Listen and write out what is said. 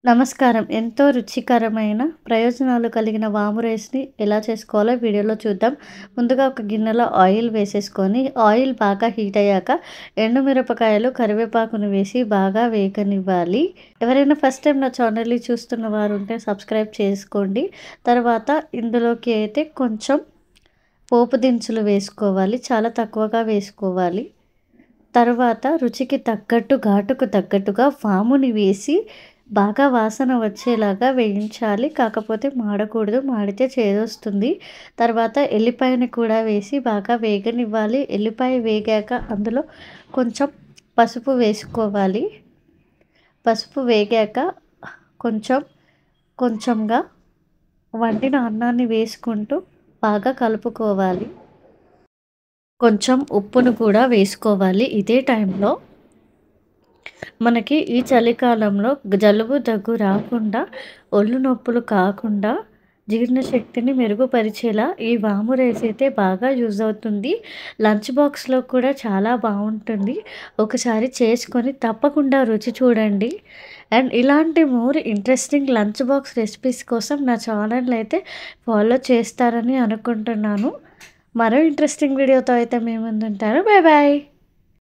నమస్కారం. ఎంతో రుచికరమైన ప్రయోజనాలు కలిగిన వాము రైస్‌ని ఎలా చేసుకోవాలో వీడియోలో చూద్దాం. ముందుగా ఒక గిన్నెలో ఆయిల్ వేసేసుకొని, ఆయిల్ బాగా హీట్ అయ్యాక ఎండుమిరపకాయలు, కరివేపాకును వేసి బాగా వేగనివ్వాలి. ఎవరైనా ఫస్ట్ టైం నా ఛానల్‌ని చూస్తున్న వారు ఉంటే సబ్స్క్రైబ్ చేసుకోండి. తర్వాత ఇందులోకి అయితే కొంచెం పోపు దినుసులు వేసుకోవాలి. చాలా తక్కువగా వేసుకోవాలి. తర్వాత రుచికి తగ్గట్టు, ఘాటుకు తగ్గట్టుగా వాముని వేసి బాగా వాసన వచ్చేలాగా వేయించాలి. కాకపోతే మాడకూడదు. మాడితే చేదొస్తుంది. తర్వాత ఎల్లిపాయని కూడా వేసి బాగా వేగనివ్వాలి. ఎల్లిపాయ వేగాక అందులో కొంచెం పసుపు వేసుకోవాలి. పసుపు వేగాక కొంచెం కొంచెంగా వండిన అన్నాన్ని వేసుకుంటూ బాగా కలుపుకోవాలి. కొంచెం ఉప్పును కూడా వేసుకోవాలి. ఇదే టైంలో మనకి ఈ చలికాలంలో జలుబు, దగ్గు రాకుండా, ఒళ్ళు నొప్పులు కాకుండా, జీర్ణశక్తిని మెరుగుపరిచేలా ఈ వాము రైస్ అయితే బాగా యూజ్ అవుతుంది. లంచ్ బాక్స్‌లో కూడా చాలా బావుంటుంది. ఒకసారి చేసుకొని తప్పకుండా రుచి చూడండి. అండ్ ఇలాంటి more interesting lunch box recipes కోసం నా ఛానల్‌ని అయితే ఫాలో చేస్తారని అనుకుంటున్నాను. మరో ఇంట్రెస్టింగ్ వీడియోతో అయితే మీ ముందుంటాను. Bye bye.